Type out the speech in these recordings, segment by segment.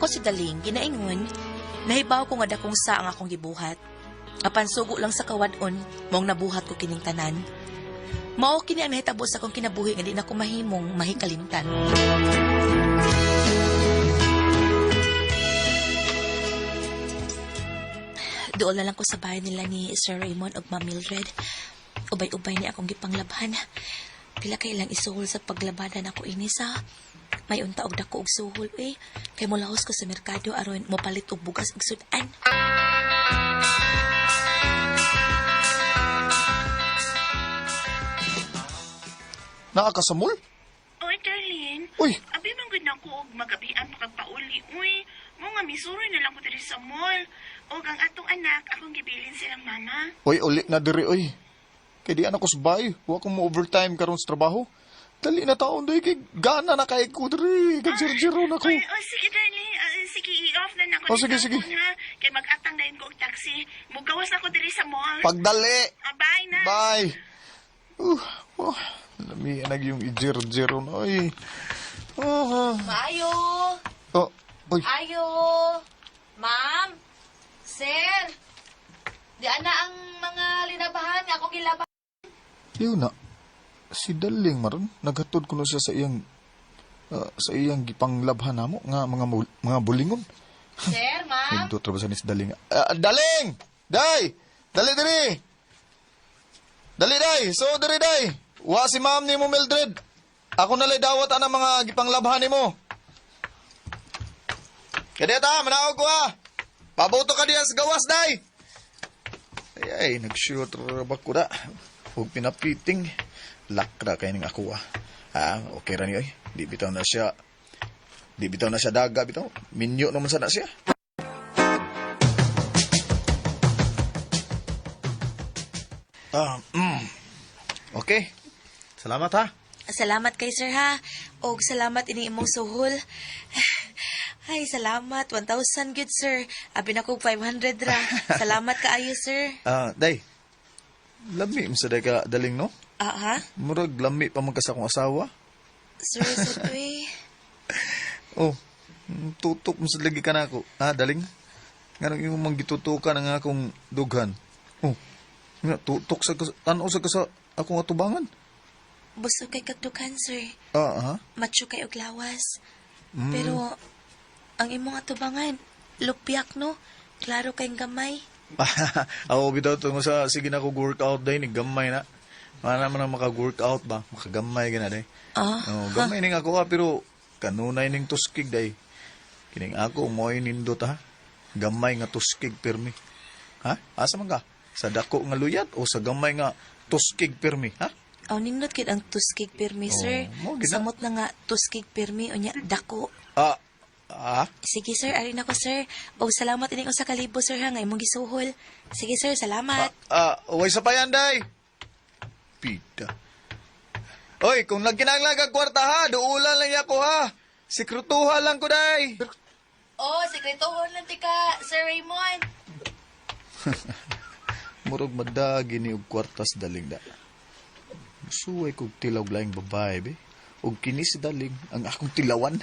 Ako si Daling, ginaingon, nahibaw ko nga dakong sa ang akong gibuhat. Apan sugo lang sa kawadon, mong nabuhat ko kining tanan. Mao kini ang nahitabo sa akong kinabuhi nga di na ko mahimong mahikalimtan. Doon na lang ko sa bahay nila ni Sir Raymond ug Ma'am Mildred. Ubay-ubay ni akong gipanglabhan. Pila kay ilang isuhol sa paglabanan ako ini sa may unta og dako og suhol kay molahos ko sa merkado aron mopalit og bugas ug sudan. Nakakasamol? Oy, Darlene. Uy, Abi man gud nako og magabian makagpauli. Uy, mo nga misuroy na lang ko diri sa mall. Og ang atong anak akong gibilin silang mama. uy, uli na diri, uy. Kaya di anak ko sa bahay. Huwag kong ma-overtime karon sa trabaho. Dali na taon doy kay gana na kay ko diri. Kagsir-siro na ko. Oy, sige, Darlene. Sige, i-off na nako. Oh, sige, sige. Kay mag-atang dayon ko og taxi. Mugawas na ko diri sa mall. Pagdali. Bye na. Bye. Oh, lamianag yung i-zero na, uy. Maayo! Oh, uy. Ayo! Ma'am! Sir! Di ana ang mga linabahan nga akong gilaban. Yun na. Si Daling maron, naghatod ko na siya sa iyang gipanglabhan namo nga mga bulingon. Sir, ma'am? Hindi trabasan ni si Daling. Daling! Day! Dali diri! Dali day! So diri day! Wa si ma'am ni mo Mildred. Ako nalay dawat ang mga gipanglabhan ni mo. Kadeta, manaog ko ha! Pabuto ka diyan sa gawas day! Ay, nag-shoot rabak ko da. Huwag pinapiting. Lakra kayo ng ako okay ra niyo eh. Di bitaw na siya daga bitaw. Minyo naman sana siya. Okay. Salamat ha. Salamat kay sir ha. Og salamat ini imong suhol. Ay, salamat. 1,000 good sir. Abi na kog 500 ra. Salamat kaayo sir. Day. Lami mo sa ka Daling no? Ha? Murag lami pa magkasa kong asawa. Sir, Oh, tutok mo sa lagi ka na ako. Daling? Nga yung manggitutukan ang akong dughan. Oh, nga, tutok sa tanaw sa kasa akong atubangan. Busog kay kagdukan sir. Ha? Macho kay og lawas. Pero ang imong atubangan, lupyak no? Klaro kay gamay. Ako bitaw tungo sa sige na ko workout day ni gamay na. Mana man maka-workout ba? Makagamay gina day. Gamay ning ako pero kanunay ning tuskig day. Kining ako moy nindot ha. Gamay nga tuskig permi. Ha? Asa man ka? Sa dako nga luyat o sa gamay nga tuskig permi, ha? Aw nindot kid ang tuskig pirmi sir. Samot na nga tuskig pirmi unya dako. Sige sir, ari na ko sir. O salamat ining usa ka libo sir ha nga imong gisuhol. Sige sir, salamat. Uway sa payan day. Pita. Oy, kung nagkinanglag ang kwarta ha, duulan lang ako ha. Sikrutuha lang ko day. Sekretuhon lang ti ka, Sir Raymond. Murag madagi ni og kwartas Daling da. Suway kog tilaw laing babae be. Og kini si Daling ang akong tilawan.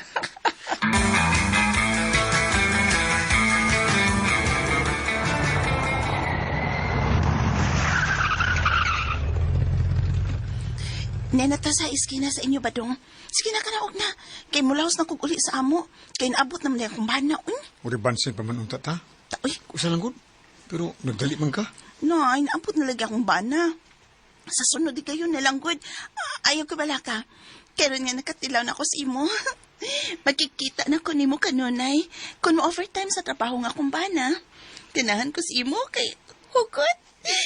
Nenata sa iskina sa inyo ba dong? Sige na kanaog na. Kay mulaos na kog uli sa amo. Kay naabot naman niya akong bana. Uri bansin pa man unta ta. Uy, Kusa lang gud. Pero nagdali man ka. no, ay naabot na lagi akong bana. Sa sunod di kayo nalang good. Ayaw ko bala ka. Kaya nga nakatilaw na ako sa imo. Magkikita na ko nimo kanunay. Kung overtime sa trabaho nga akong bana. Tinahan ko si imo kay hugot.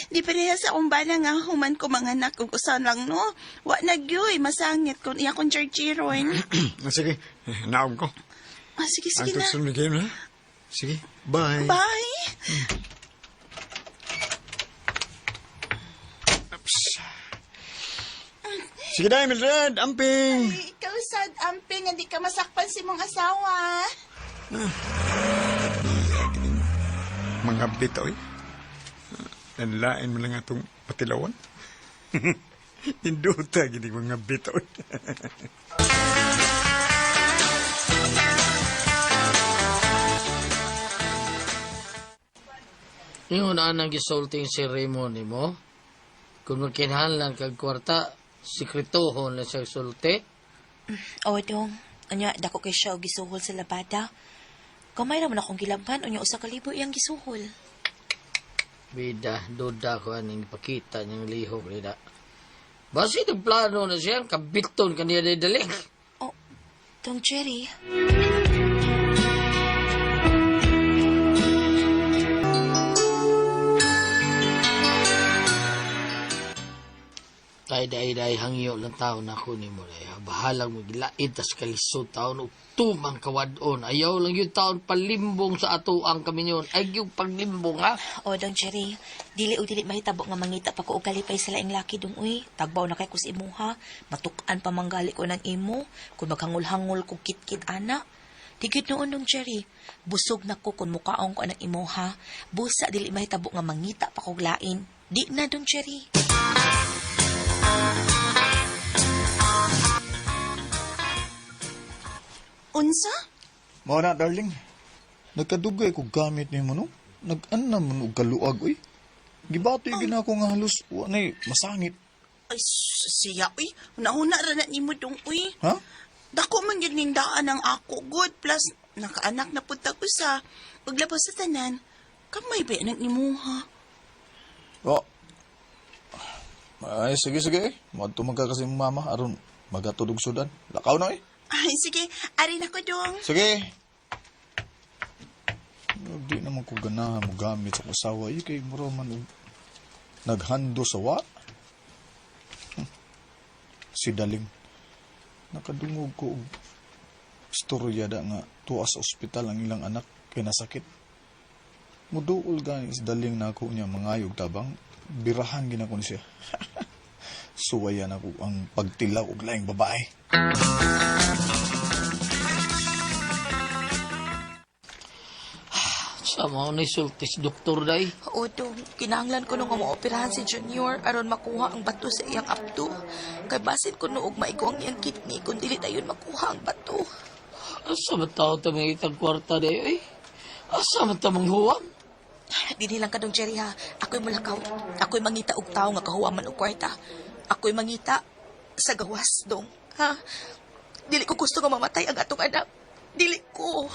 Di pareha sa akong bana nga human ko mga anak kung usan lang no. Wa nagyoy masangit kung iya kong charchiron. Sige, naog ko. Sige na. Ang sunod kayo na. Sige, bye. Bye. Sige na, Mildred, amping. Ay, ikaw sad, amping, hindi ka masakpan si mong asawa. Mga bitaw eh. Nanlain mo lang itong patilawan. Induta, gini mga bitaw. Ingon anang gisulting ceremony mo. Kung magkinahanglan kag kwarta, sikretohon na siya sulti. O, dong. Anya, dako kay siya o gisuhol sa labada. Kamay naman akong gilabhan, unya usa ka libo iyang gisuhol. Bida, duda ko aning pakita niyang lihok nila. Basi plano na siya, kabiton kaniya daling. Oh, Dong Jerry. Kay day hangyo lang tao na ko ni mo day. Bahalang mo gilaid tas kalisod taon ug tumang kawadon. Ayaw lang yung taon palimbong sa atuang kami yun. Ay yung paglimbong ha. O, Dong Jerry, dili o dili mahitabo nga mangita pa ko og kalipay sila ing laki dong uy. Tagbaw na kay kus imo ha. Matukan pa manggali ko ng imo. Kung maghangol-hangol ko kit-kit ana. Tigid noon, Dong Jerry. Busog na ko kung mukaong ko ng imo ha. Busa dili mahitabo nga mangita pa kog lain. Di na, Dong Jerry. Unsa? Mao na, darling. Nagkadugay ko gamit ni mo, no? Nag-anam mo og kaluag, uy. Gibatoy gina ko nga halos, wanay, masangit. Ay, siya, uy. Una-una ra na nimo dong, uy. Ha? Dako man yun ning daan ang ako, good. Plus, nakaanak na punta ko sa paglabas sa tanan. Kamay ba yan ang imuha? Oh. Ay, sige. Magtumag ka kasi mong mama, aron magatudog sudan. Lakaw na, eh. Ay, sige. Arin ako dong. Sige. Di naman ko ganahan mo gamit sa kasawa. Kay mura man naghando sa wa. Si Daling. Nakadungog ko og istorya da nga tuwa sa ospital ang ilang anak kay nasakit. Muduol gani si Daling na ako niya mangayog tabang birahan gina ko ni siya. Suwayan ako ang pagtilaw og laing babae. Sa mga nisultis doktor day. O, Dong. Kinahanglan ko nung maoperahan si Junior aron makuha ang bato sa iyang apto. Kay basin ko noog maigo ang iyang kidney kung dili tayon makuha ang bato. Asa man tao ta mga itang kwarta day, eh? Asa man ta manghuwam? Dili lang ka, Dong Jerry ha. Ako'y mulakaw. Ako'y mangita og tao nga kahuwa man og kwarta. Ako'y mangita sa gawas, Dong. Ha? Dili ko gusto nga mamatay ang atong anak. Dili ko.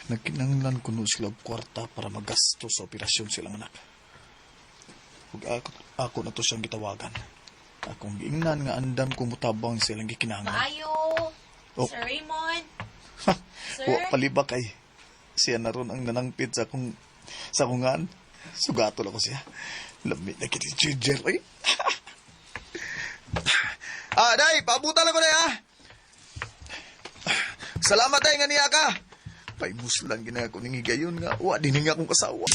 Nagkinanglan ko no sila og kwarta para magasto sa operasyon silang anak. Ug ako na to siyang gitawagan. Akong giingnan nga andam ko mutabang silang gikinahanglan. Maayo! Oh. Sir Raymond! Sir? Wa palibak ay. Siya na ron ang nanangpit sa kungan. Sugato lang ko siya. Lamit na kiti ginger ay. Day, pabutan ako na ha. Salamat day nga niya ka. Paimuslan gina ako ning higayon nga. Wa din nga akong kasawa.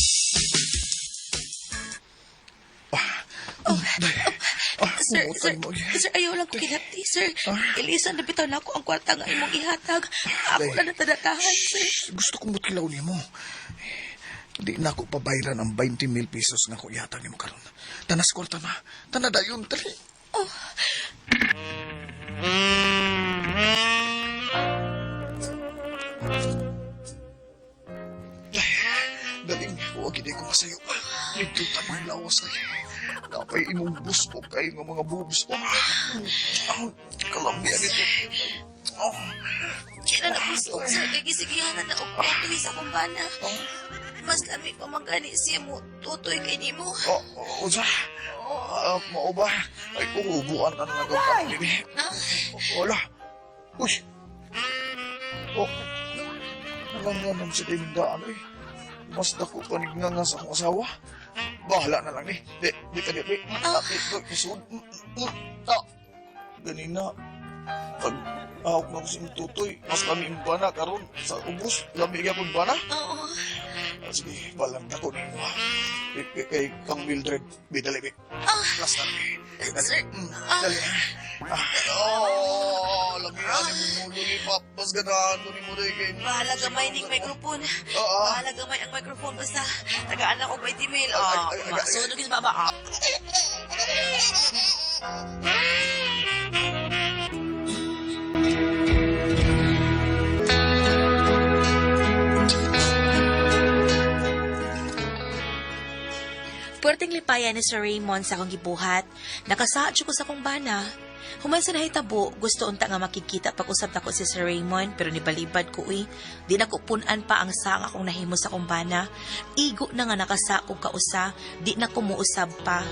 Sir, ayaw lang ko kinati, sir. Ilisan na bitaw na ako ang kwarta nga imong ihatag. Ako na natadatahan, sir. Gusto kong mutkilaw ni mo. Di na ako pabayran ang 20,000 pesos nga ko ihatag ni mo karon. Tanas kwarta na. Tanadayon, tali. Daling, huwag hindi ko masayo. Nagtutan mo yung lawas ay. Napay inumbos ko kayo ng mga boobs. Ang kalambian ito. Kailan na puso, sir. Kagisigihan na ako tutoy sa kumbana. Mas lami pa magani siya mo tutoy kay ni mo. Usa. Mao ba? Ay, uhubuan na nagagawin din. Wala. Uy. Nalanganan sa tindahan eh. Mas dako pa nga sa akong asawa. Bahala na lang eh. Di ka di. Isod. Ganina. Pag ahok na ko si Tutoy, mas kami imbana karon sa ubos. Lamig akong bana. Oo. Sige, balang dako ni mo. Kay Kang Mildred, bidali. Last na. Sir. Dali. Lamihan ni mo lulipap. Mas ganahan ko ni mo rin kay... Bahala gamay ning microphone. Oo. Bahala gamay ang microphone. Basta, tagaan ako by email. Ay, Sunod yung baba. aya ni Sir Raymond sa akong gibuhat. Nakasadyo ko sa akong bana. Human sa nahitabo, gusto unta nga makikita pag-usap na ko si Sir Raymond, pero nibalibad ko Di na ko punan pa ang sang akong nahimo sa akong bana. Igo na nga nakasa ko kausa, di na ko muusab pa.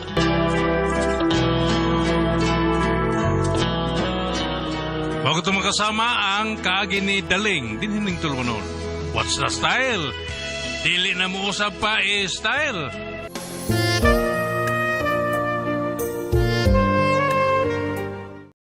Bago ito makasama ang kaagi ni Daling, dinhining tulunon. What's the style? Dili na mo usab pa style.